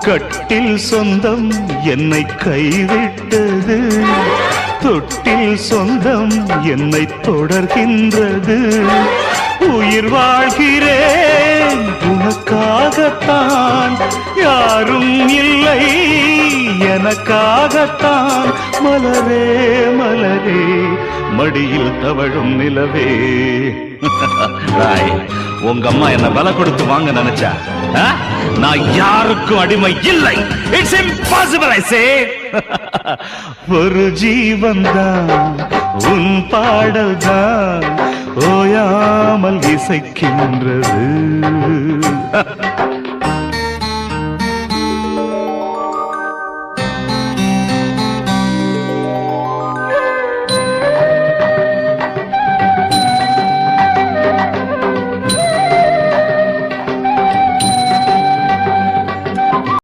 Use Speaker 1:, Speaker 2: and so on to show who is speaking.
Speaker 1: கட்டில் சொந்தம் என்னை கைவிட்டது, தொட்டில் சொந்தம் என்னை தொடர்கின்றது. உயிர் வாழ்கிறேன் உனக்காகத்தான், யாரும் இல்லை எனக்காகத்தான். மலரே மலரே மடியில் தவழும் நிலவே. உங்க அம்மா என்ன விலை கொடுத்து வாங்க நினைச்சா, நான் யாருக்கும் அடிமை இல்லை. இட்ஸ் இம்பாசிபிள் ஐ சே. ஒரு ஜீவன் தான் உன் பாடல் தான் ஓயாமல் இசைக்கின்றது.